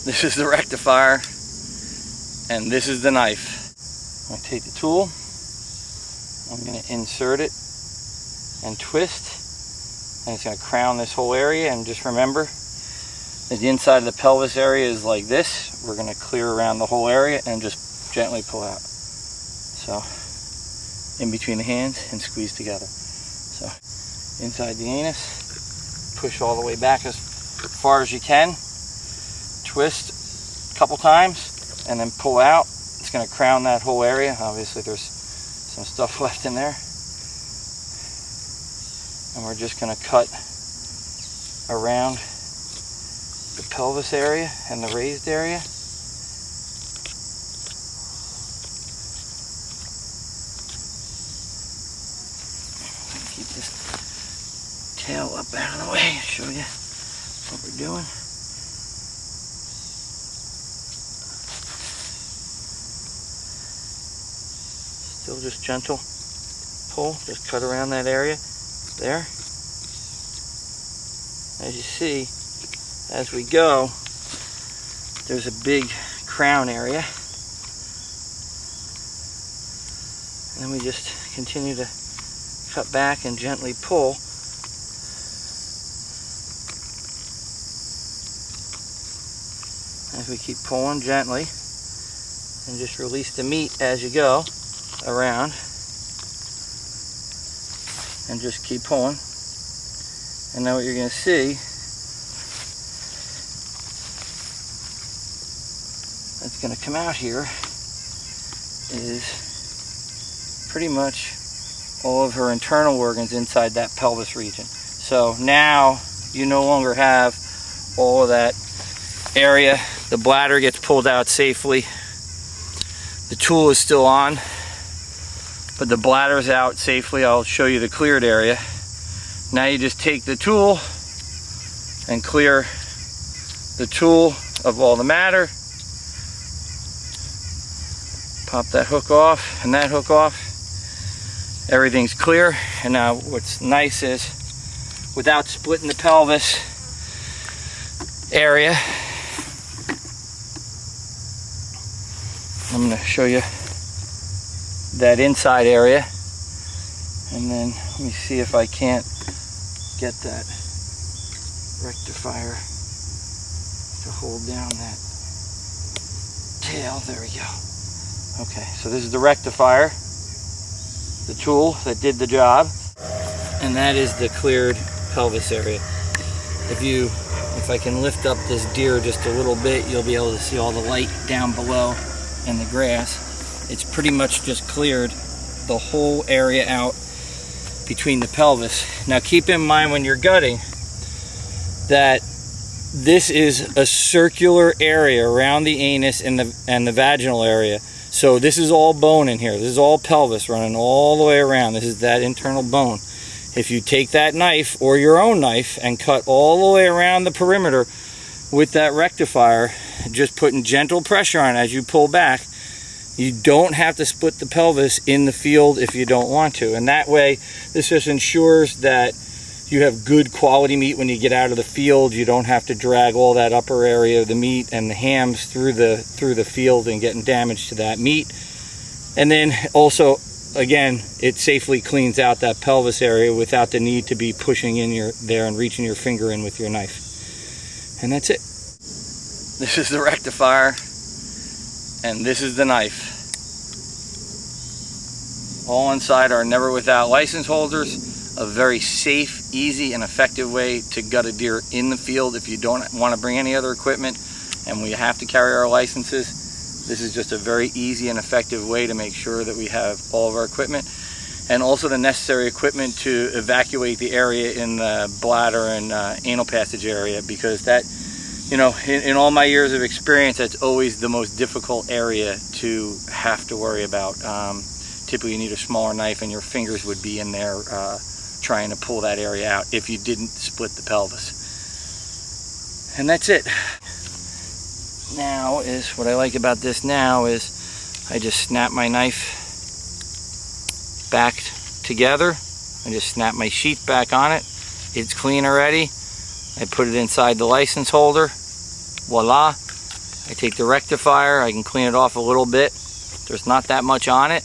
This is the rectifier, and this is the knife. I'm going to take the tool, I'm going to insert it and twist, and it's going to crown this whole area. And just remember that the inside of the pelvis area is like this. We're going to clear around the whole area and just gently pull out. So in between the hands and squeeze together. So inside the anus, push all the way back as far as you can, twist a couple times, and then pull out. It's going to crown that whole area. Obviously there's some stuff left in there. And we're just going to cut around the pelvis area and the raised area. Keep this tail up out of the way, show you what we're doing. Still just gentle pull, just cut around that area there. As you see, as we go, there's a big crown area. And then we just continue to cut back and gently pull. As we keep pulling gently, and just release the meat as you go around, and just keep pulling. And now what you're going to see that's going to come out here is pretty much all of her internal organs inside that pelvis region. So now you no longer have all of that area. The bladder gets pulled out safely. The tool is still on, but the bladder is out safely. I'll show you the cleared area. Now you just take the tool and clear the tool of all the matter. Pop that hook off and that hook off. Everything's clear. And now what's nice is, without splitting the pelvis area, I'm going to show you that inside area. And then let me see if I can't get that rectifier to hold down that tail. There we go. Okay, so this is the rectifier, the tool that did the job, and that is the cleared pelvis area. If I can lift up this deer just a little bit, you'll be able to see all the light down below and the grass. It's pretty much just cleared the whole area out between the pelvis. Now keep in mind when you're gutting that this is a circular area around the anus and the vaginal area. So this is all bone in here. This is all pelvis running all the way around. This is that internal bone. If you take that knife or your own knife and cut all the way around the perimeter with that rectifier, just putting gentle pressure on it as you pull back, you don't have to split the pelvis in the field if you don't want to. And that way, this just ensures that you have good quality meat when you get out of the field. You don't have to drag all that upper area of the meat and the hams through the field and getting damage to that meat. And then also, again, it safely cleans out that pelvis area without the need to be pushing in there and reaching your finger in with your knife. And that's it. This is the rectifier, and this is the knife. All inside are never without license holders. A very safe, easy, and effective way to gut a deer in the field if you don't want to bring any other equipment and we have to carry our licenses. This is just a very easy and effective way to make sure that we have all of our equipment and also the necessary equipment to evacuate the area in the bladder and anal passage area, because that, you know, in all my years of experience, that's always the most difficult area to have to worry about. Typically you need a smaller knife and your fingers would be in there trying to pull that area out if you didn't split the pelvis. And that's it. Now is, what I like about this now is I just snap my knife back together. I just snap my sheath back on it. It's clean already. I put it inside the license holder. Voila. I take the rectifier, I can clean it off a little bit. There's not that much on it.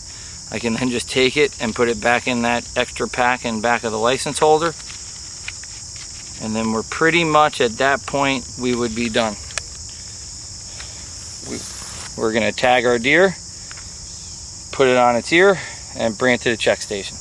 I can then just take it and put it back in that extra pack in back of the license holder. And then we're pretty much at that point, we would be done. We're gonna tag our deer, put it on its ear, and bring it to the check station.